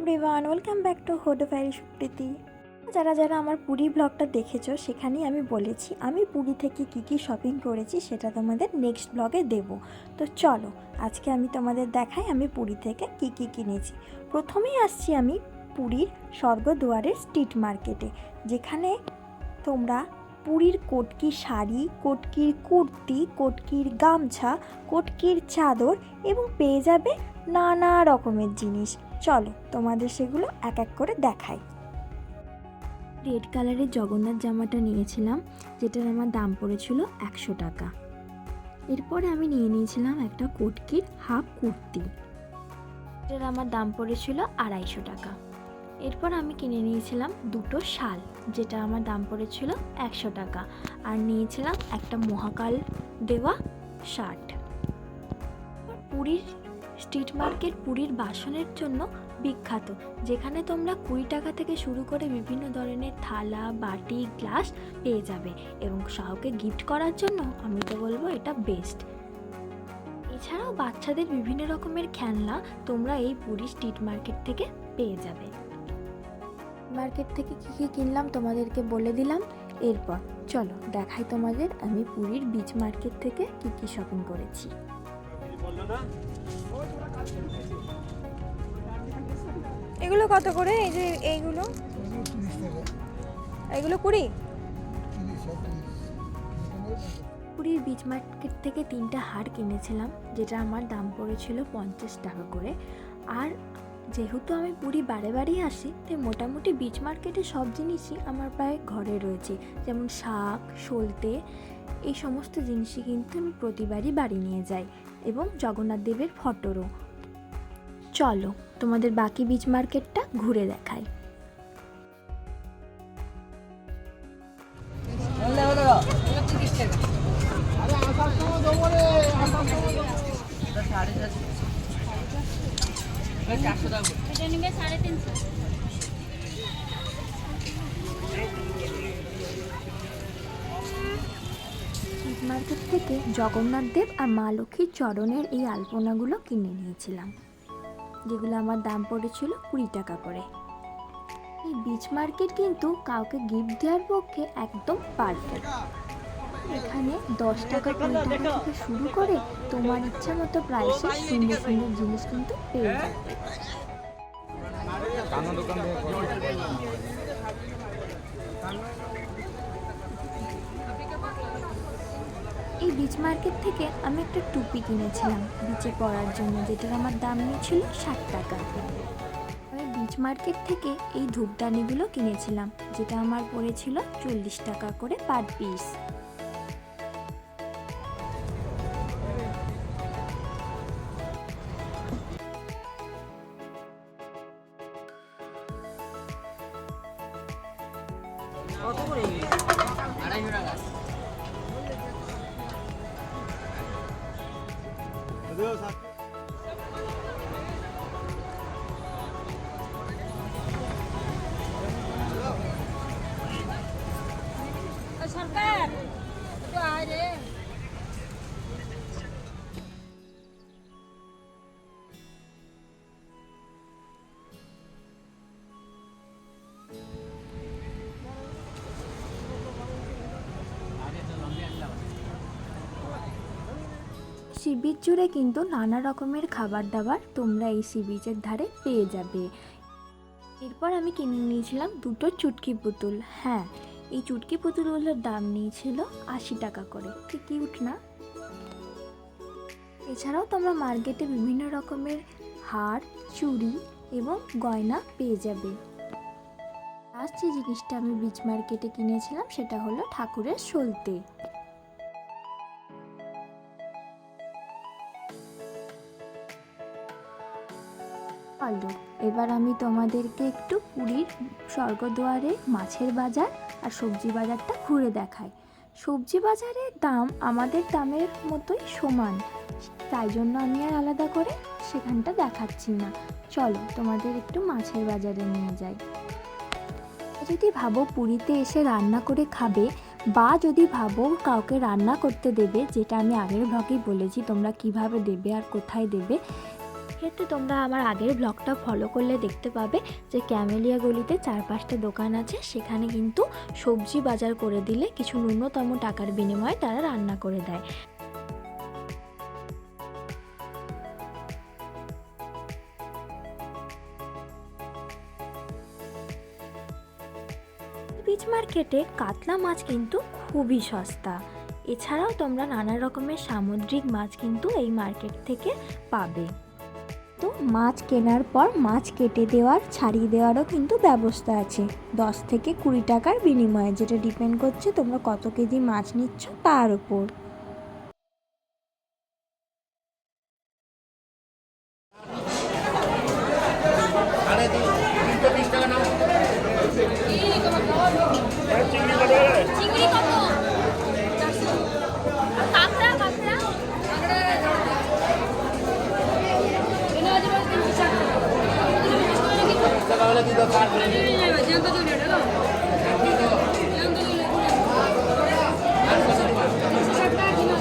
Everyone, welcome back to হোডো ফ্যারি Supriti. যারা যারা আমার পুরী ব্লগটা দেখেছো সেখানেই আমি বলেছি আমি পুরী থেকে কী শপিং করেছি সেটা তোমাদের নেক্সট ব্লগে দেব। তো চলো আজকে আমি তোমাদের দেখাই আমি পুরী থেকে কী কিনেছি। প্রথমেই আসছি আমি পুরীর স্বর্গদুয়ারের স্ট্রিট মার্কেটে, যেখানে তোমরা পুরীর কটকি শাড়ি, কটকির কুর্তি, কটকির গামছা, কটকির চাদর এবং পেয়ে যাবে নানা রকমের জিনিস। চলো তোমাদের সেগুলো এক এক করে দেখাই। রেড কালারের জগন্নাথ জামাটা নিয়েছিলাম, যেটার আমার দাম পড়েছিল 100 টাকা। এরপরে আমি নিয়েছিলাম একটা কটকির হাফ কুর্তি, যেটার আমার দাম পড়েছিল 250 টাকা। এরপর আমি কিনে নিয়েছিলাম দুটো শাল, যেটা আমার দাম পড়েছিল 100 টাকা, আর নিয়েছিলাম একটা মহাকাল দেওয়া শার্ট। পুরীর স্ট্রিট মার্কেট পুরীর বাসনের জন্য বিখ্যাত, যেখানে তোমরা 20 টাকা থেকে শুরু করে বিভিন্ন ধরনের থালা, বাটি, গ্লাস পেয়ে যাবে, এবং কাউকে গিফট করার জন্য আমি তো বলবো এটা বেস্ট। এছাড়াও বাচ্চাদের বিভিন্ন রকমের খেলনা তোমরা এই পুরী স্ট্রিট মার্কেট থেকে পেয়ে যাবে। মার্কেট থেকে কী কিনলাম তোমাদেরকে বলে দিলাম। এরপর চলো দেখাই তোমাদের আমি পুরীর বিচ মার্কেট থেকে কী শপিং করেছি। এগুলো কত করে? এই যে এইগুলো 20। পুরীর বিচ মার্কেট থেকে 3টা হার কিনেছিলাম, যেটা আমার দাম পড়েছিল 50 টাকা করে। আর যেহেতু আমি পুরী বারে আসি, তাই মোটামুটি বিচ মার্কেটে সব জিনিসই আমার প্রায় ঘরে রয়েছে, যেমন শাক, সলতে, এই সমস্ত জিনিসই কিন্তু আমি প্রতিবারই বাড়ি নিয়ে যাই, এবং জগন্নাথ দেবের ফটোরও। চলো তোমাদের বাকি বিচ মার্কেটটা ঘুরে দেখাই। মার্কেট থেকে জগন্নাথ দেব আর মা লক্ষ্মীর চরণের এই আলপনাগুলো কিনে নিয়েছিলাম, যেগুলো আমার দাম পড়েছিল 20 টাকা করে। এই বিচ মার্কেট কিন্তু কাউকে গিফট দেওয়ার পক্ষে একদম পারফেক্ট। এখানে 10 টাকা 20 টাকা থেকে শুরু করে তোমার ইচ্ছা মতো প্রাইসে সুন্দর সুন্দর জিনিস কিন্তু পেয়ে যাবে। এই বিচ মার্কেট থেকে আমি একটা টুপি কিনেছিলাম বিচে পরার জন্য, যেটার আমার দাম নিয়েছিল 60 টাকা। আমি বিচ মার্কেট থেকে এই ধূপদানিগুলো কিনেছিলাম, যেটা আমার পড়েছিল 40 টাকা করে পার পিস। সরকার তো আয় রে। সি বিচ জুড়ে কিন্তু নানা রকমের খাবার দাবার তোমরা এই সি বিচের ধারে পেয়ে যাবে। এরপর আমি কিনে নিয়েছিলাম দুটো চুটকি পুতুল। হ্যাঁ, এই চুটকি পুতুলগুলোর দাম নিয়েছিল 80 টাকা করে। কি কিউট না? এছাড়াও তোমরা মার্কেটে বিভিন্ন রকমের হার, চুড়ি এবং গয়না পেয়ে যাবে। লাস্ট যে জিনিসটা আমি বিচ মার্কেটে কিনেছিলাম সেটা হলো ঠাকুরের সলতে। এবার আমি তোমাদেরকে একটু পুরীর স্বর্গদুয়ারে মাছের বাজার আর সবজি বাজারটা ঘুরে দেখাই। সবজি বাজারের দাম আমাদের দামের মতোই সমান, তাই জন্য আমি আর আলাদা করে সেখানটা দেখাচ্ছি না। চলো তোমাদের একটু মাছের বাজারে নিয়ে যাই। যদি ভাবো পুরীতে এসে রান্না করে খাবে, বা যদি ভাবো কাউকে রান্না করতে দেবে, যেটা আমি আগের ব্লগেই বলেছি তোমরা কিভাবে দেবে আর কোথায় দেবে, সেক্ষেত্রে তোমরা আমার আগের ব্লগটা ফলো করলে দেখতে পাবে যে ক্যামেলিয়া গলিতে 4-5টা দোকান আছে, সেখানে কিন্তু সবজি বাজার করে দিলে কিছু ন্যূনতম টাকার বিনিময়ে তারা রান্না করে দেয়। বিচ মার্কেটে কাতলা মাছ কিন্তু খুবই সস্তা। এছাড়াও তোমরা নানা রকমের সামুদ্রিক মাছ কিন্তু এই মার্কেট থেকে পাবে। তো মাছ কেনার পর মাছ কেটে দেওয়ার, ছাড়িয়ে দেওয়ারও কিন্তু ব্যবস্থা আছে 10 থেকে 20 টাকার বিনিময়ে, যেটা ডিপেন্ড করছে তোমরা কত কেজি মাছ নিচ্ছ তার উপর। চিংড়ি কত? 400। আর কাঁকড়া কাঁকড়া এনে আছে বলে 360 টাকা। জ্যান্ত চলে এটা না? জ্যান্ত চলে 360 টাকা কিলো।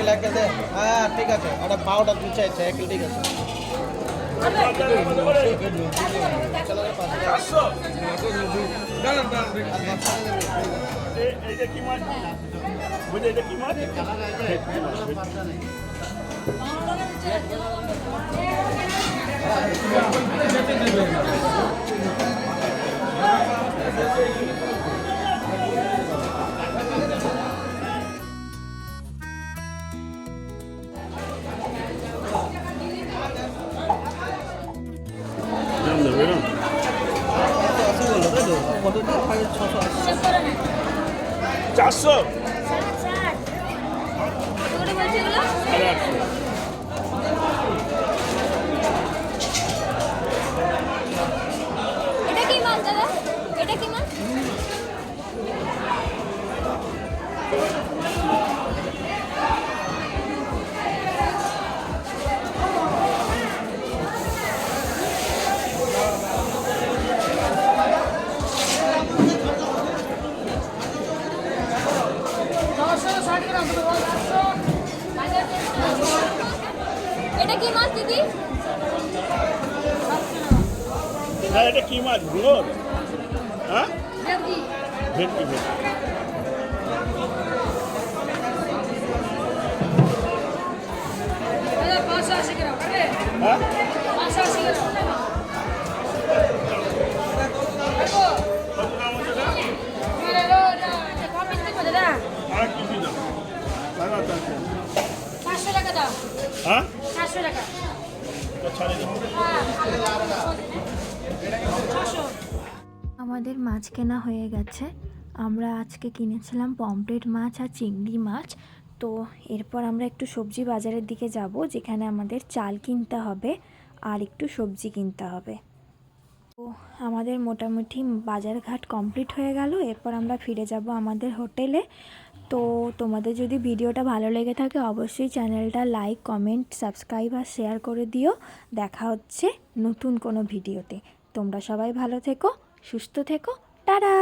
লাগে দে। হ্যাঁ ঠিক আছে, ওটা পাউডার দু চাইছে এক ঠিক আছে। এইটা কি মাছ? বুঝে এটা কি মাছ? চারশো এটা কি মাছ দাদা? এটা কি মাছ? এটা কি মাছ দিদি? হ্যাঁ এটা কি মাছ? ঘুঙর? হ্যাঁ ভেটকি। ভেটকি ভেটকি। দাদা 580 গ্রাম কাটে? হ্যাঁ 580 গ্রাম। দেখো কত দাম হচ্ছে এটা? আমার এলো এটা কম বেশি দেখো দাদা। আর কি কি দাম? 400 টাকা দাও। হ্যাঁ 400 টাকা। ছাড়ে দেবো। আমাদের মাছ কেনা হয়ে গেছে। আমরা আজকে কিনেছিলাম পমফ্রেট মাছ আর চিংড়ি মাছ। তো এরপর আমরা একটু সবজি বাজারের দিকে যাব, যেখানে আমাদের চাল কিনতে হবে আর একটু সবজি কিনতে হবে। তো আমাদের মোটামুটি বাজারঘাট কমপ্লিট হয়ে গেল। এরপর আমরা ফিরে যাব আমাদের হোটেলে। তো তোমাদের যদি ভিডিওটা ভালো লেগে থাকে অবশ্যই চ্যানেলটা লাইক, কমেন্ট, সাবস্ক্রাইব আর শেয়ার করে দিও। দেখা হচ্ছে নতুন কোনো ভিডিওতে। তোমরা সবাই ভালো থেকো, সুস্থ থেকো, টাটা।